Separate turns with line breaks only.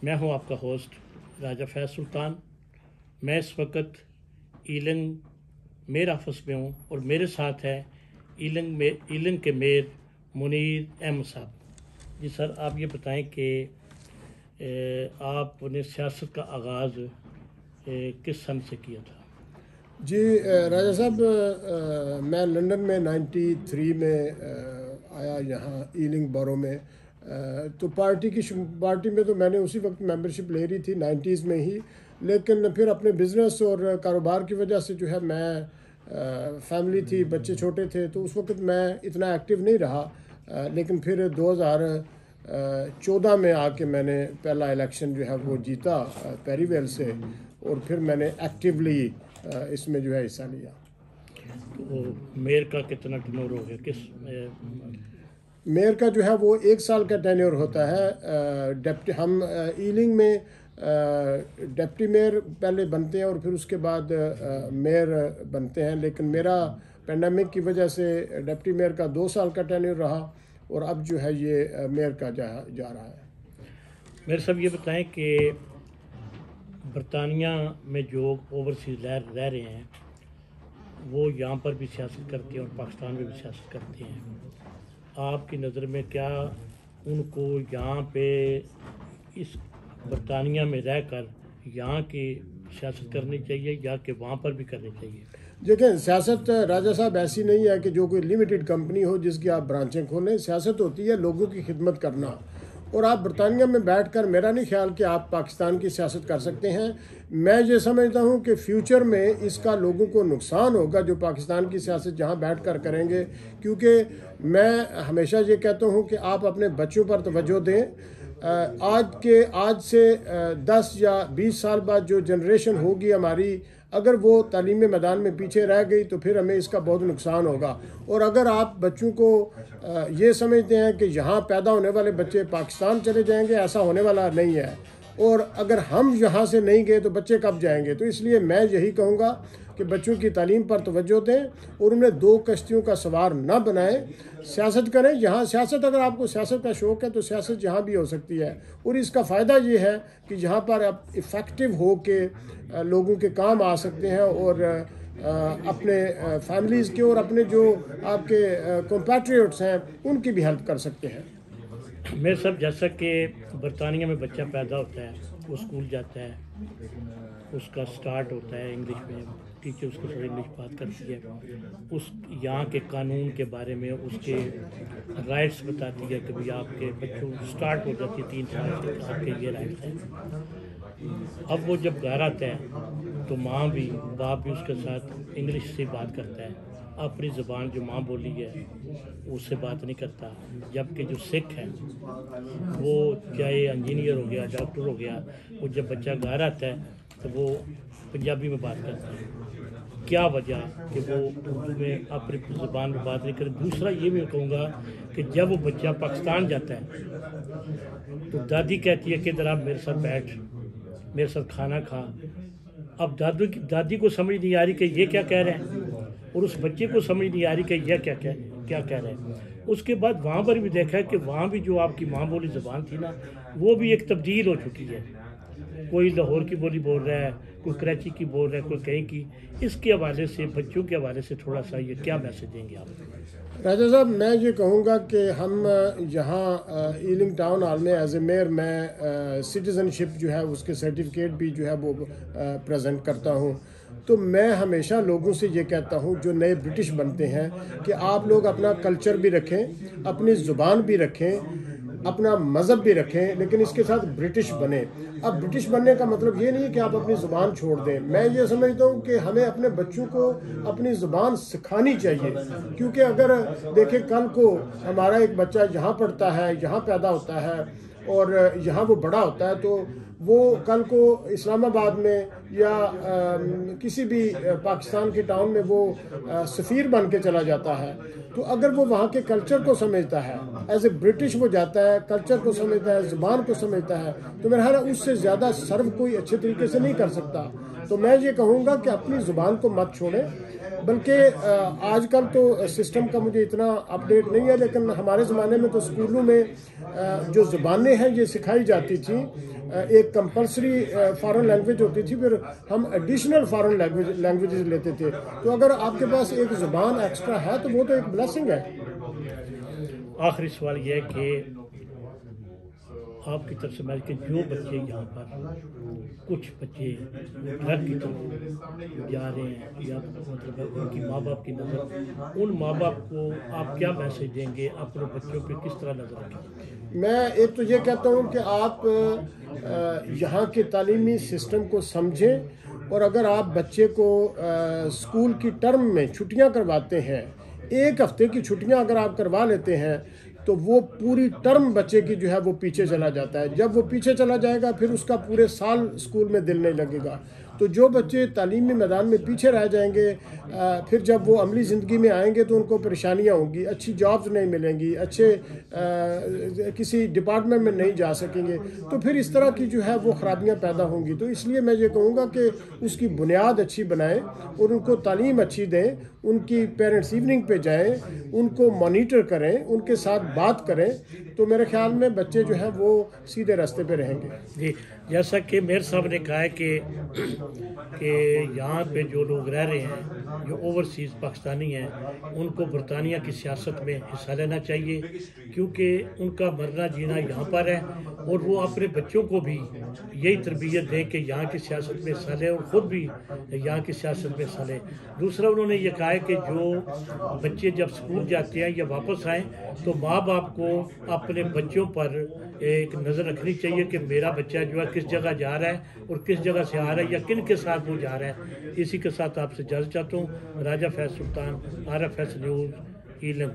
میں ہوں آپ کا ہوسٹ راجہ فیض سلطان۔ میں اس وقت ایلنگ میئر آفس میں ہوں اور میرے ساتھ ہے ایلنگ کے میئر منیر احمد صاحب۔ جی سر، آپ یہ بتائیں کہ آپ نے سیاست کا آغاز کس سن سے کیا تھا؟
جی راجہ صاحب، میں لنڈن میں 93 میں آیا یہاں ایلنگ بورو میں۔ تو پارٹی میں تو میں نے اسی وقت ممبرشپ لے رہی تھی 90s میں ہی، لیکن پھر اپنے بزنس اور کاروبار کی وجہ سے جو ہے میں فیملی تھی، بچے چھوٹے تھے، تو اس وقت میں اتنا ایکٹیو نہیں رہا۔ لیکن پھر 2014 میں آ کے میں نے پہلا الیکشن جو ہے وہ جیتا پیری ویل سے، اور پھر میں نے ایکٹیولی اس میں جو ہے حصہ لیا۔
تو میئر کا کتنا ٹینور ہو گیا؟
میئر کا جو ہے وہ 1 سال کا ٹینیور ہوتا ہے۔ ہم ایلنگ میں ڈپٹی میئر پہلے بنتے ہیں اور پھر اس کے بعد میئر بنتے ہیں، لیکن میرا پینڈیمک کی وجہ سے ڈپٹی میئر کا 2 سال کا ٹینیور رہا، اور اب جو ہے یہ میئر کا جا رہا ہے۔
میئر صاحب یہ بتائیں کہ برطانیہ میں جو اوورسیز رہ رہے ہیں وہ یہاں پر بھی سیاست کرتے ہیں اور پاکستان میں بھی سیاست کرتے ہیں۔ آپ کی نظر میں کیا ان کو یہاں پہ اس برطانیہ میں رہ کر یہاں کی سیاست کرنی چاہیے یا کہ وہاں پر بھی کرنی چاہیے؟
دیکھیں، سیاست راجہ صاحب ایسی نہیں ہے کہ جو کوئی لمیٹڈ کمپنی ہو جس کی آپ برانچیں کھولیں۔ سیاست ہوتی ہے لوگوں کی خدمت کرنا، اور آپ برطانیہ میں بیٹھ کر میرا نہیں خیال کہ آپ پاکستان کی سیاست کر سکتے ہیں۔ میں یہ سمجھتا ہوں کہ فیوچر میں اس کا لوگوں کو نقصان ہوگا جو پاکستان کی سیاست جہاں بیٹھ کر کریں گے، کیونکہ میں ہمیشہ یہ کہتا ہوں کہ آپ اپنے بچوں پر توجہ دیں۔ آج سے 10 یا 20 سال بعد جو جنریشن ہوگی ہماری، اگر وہ تعلیمی میدان میں پیچھے رہ گئی تو پھر ہمیں اس کا بہت نقصان ہوگا۔ اور اگر آپ بچوں کو یہ سمجھتے ہیں کہ یہاں پیدا ہونے والے بچے پاکستان چلے جائیں گے، ایسا ہونے والا نہیں ہے، اور اگر ہم یہاں سے نہیں گئے تو بچے کب جائیں گے؟ تو اس لیے میں یہی کہوں گا کہ بچوں کی تعلیم پر توجہ دیں اور انہیں 2 کشتیوں کا سوار نہ بنائیں، سیاست کریں یہاں۔ سیاست، اگر آپ کو سیاست کا شوق ہے تو سیاست یہاں بھی ہو سکتی ہے، اور اس کا فائدہ یہ ہے کہ یہاں پر آپ ایفیکٹو ہو کے لوگوں کے کام آ سکتے ہیں، اور اپنے فیملیز کے اور اپنے جو آپ کے کمپیٹریٹس ہیں ان کی بھی ہیلپ کر سکتے ہیں۔
میرے صاحب، جیسا کہ برطانیہ میں بچہ پیدا ہوتا ہے، وہ اسکول جاتا ہے، اس کا سٹارٹ ہوتا ہے انگلش میں، ٹیچر اس کو تھوڑی انگلش بات کرتی ہے، اس یہاں کے قانون کے بارے میں اس کے رائٹس بتاتی ہے کہ بھئی آپ کے بچوں سٹارٹ ہو جاتی ہے 3 سال سے آپ کے یہ رائٹس ہیں۔ اب وہ جب گھر آتا ہے تو ماں بھی باپ بھی اس کے ساتھ انگلش سے بات کرتا ہے، اپنی زبان جو ماں بولی ہے اس سے بات نہیں کرتا، جبکہ جو سکھ ہے وہ چاہے انجینئر ہو گیا، ڈاکٹر ہو گیا، وہ جب بچہ گھر آتا ہے تو وہ پنجابی میں بات کرتا ہے۔ کیا وجہ کہ وہ اردو میں اپنی زبان میں بات نہیں کرے؟ دوسرا یہ بھی کہوں گا کہ جب وہ بچہ پاکستان جاتا ہے تو دادی کہتی ہے کہ ادھر آپ میرے ساتھ بیٹھ، میرے ساتھ کھانا کھا۔ اب دادی کو سمجھ نہیں آ رہی کہ یہ کیا کہہ رہے ہیں، اور اس بچے کو سمجھ نہیں آ رہی کہ یہ کیا کہہ رہے ہیں۔ اس کے بعد وہاں پر بھی دیکھا ہے کہ وہاں بھی جو آپ کی ماں بولی زبان تھی نا، وہ بھی ایک تبدیل ہو چکی ہے۔ کوئی لاہور کی بولی بول رہا ہے، کوئی کراچی کی بول رہا ہے، کوئی کہیں کی۔ اس کے حوالے سے، بچوں کے حوالے سے تھوڑا سا یہ کیا میسج دیں گے آپ؟
راجہ صاحب، میں یہ کہوں گا کہ ہم یہاں ایلنگ ٹاؤن ہال میں ایز اے میئر میں سٹیزن شپ جو ہے اس کے سرٹیفکیٹ بھی جو ہے وہ پریزنٹ کرتا ہوں۔ تو میں ہمیشہ لوگوں سے یہ کہتا ہوں جو نئے برٹش بنتے ہیں کہ آپ لوگ اپنا کلچر بھی رکھیں، اپنی زبان بھی رکھیں، اپنا مذہب بھی رکھیں، لیکن اس کے ساتھ برٹش بنیں۔ اب برٹش بننے کا مطلب یہ نہیں ہے کہ آپ اپنی زبان چھوڑ دیں۔ میں یہ سمجھتا ہوں کہ ہمیں اپنے بچوں کو اپنی زبان سکھانی چاہیے، کیونکہ اگر دیکھیں کل کو ہمارا ایک بچہ یہاں پڑھتا ہے، یہاں پیدا ہوتا ہے اور یہاں وہ بڑا ہوتا ہے، تو وہ کل کو اسلام آباد میں یا کسی بھی پاکستان کے ٹاؤن میں وہ سفیر بن کے چلا جاتا ہے، تو اگر وہ وہاں کے کلچر کو سمجھتا ہے، ایز اے برٹش وہ جاتا ہے، کلچر کو سمجھتا ہے، زبان کو سمجھتا ہے، تو میرا خیال ہے اس سے زیادہ سرو کوئی اچھے طریقے سے نہیں کر سکتا۔ تو میں یہ کہوں گا کہ اپنی زبان کو مت چھوڑیں، بلکہ آج کل تو سسٹم کا مجھے اتنا اپڈیٹ نہیں ہے، لیکن ہمارے زمانے میں تو اسکولوں میں جو زبانیں ہیں یہ سکھائی جاتی تھیں، ایک کمپلسری فارن لینگویج ہوتی تھی، پھر ہم ایڈیشنل فارن لینگویجز لیتے تھے، تو اگر آپ کے پاس ایک زبان ایکسٹرا ہے تو وہ تو ایک بلیسنگ ہے۔
آخری سوال یہ ہے کہ آپ کی طرف سے میں کہ جو بچے یہاں پر کچھ بچے ڈرگ کی طرف جا رہے ہیں یا مطلب ان کی ماں باپ کی نظر، ان ماں باپ کو آپ کیا میسج دیں گے، اپنے بچوں پہ کس طرح نظر رکھیں گے؟
میں ایک تو یہ کہتا ہوں کہ آپ یہاں کے تعلیمی سسٹم کو سمجھیں، اور اگر آپ بچے کو اسکول کی ٹرم میں چھٹیاں کرواتے ہیں، ایک ہفتے کی چھٹیاں اگر آپ کروا لیتے ہیں تو وہ پوری ٹرم بچے کی جو ہے وہ پیچھے چلا جاتا ہے، جب وہ پیچھے چلا جائے گا پھر اس کا پورے سال اسکول میں دل نہیں لگے گا۔ تو جو بچے تعلیمی میدان میں پیچھے رہ جائیں گے، پھر جب وہ عملی زندگی میں آئیں گے تو ان کو پریشانیاں ہوں گی، اچھی جابز نہیں ملیں گی، اچھے کسی ڈپارٹمنٹ میں نہیں جا سکیں گے، تو پھر اس طرح کی جو ہے وہ خرابیاں پیدا ہوں گی۔ تو اس لیے میں یہ کہوں گا کہ اس کی بنیاد اچھی بنائیں اور ان کو تعلیم اچھی دیں، ان کی پیرنٹس ایوننگ پہ جائیں، ان کو مانیٹر کریں، ان کے ساتھ بات کریں، تو میرے خیال میں بچے جو ہیں وہ سیدھے راستے پہ رہیں گے۔
جی، جیسا کہ میر صاحب نے کہا ہے کہ یہاں پہ جو لوگ رہ رہے ہیں، جو اوورسیز پاکستانی ہیں، ان کو برطانیہ کی سیاست میں حصہ لینا چاہیے، کیونکہ ان کا مرنا جینا یہاں پر ہے، اور وہ اپنے بچوں کو بھی یہی تربیت دیں کہ یہاں کی سیاست میں حصہ لیں اور خود بھی یہاں کی سیاست میں حصہ لیں۔ دوسرا انہوں نے یہ کہا ہے کہ جو بچے جب اسکول جاتے ہیں یا واپس آئیں تو ماں باپ کو اپنے بچوں پر ایک نظر رکھنی چاہیے کہ میرا بچہ جو ہے کس جگہ جا رہا ہے اور کس جگہ سے آ رہا ہے یا کن کے ساتھ وہ جا رہا ہے۔ اسی کے ساتھ آپ سے اجازت چاہتا ہوں۔ راجہ فیض سلطان، RFS نیوز، ایلم۔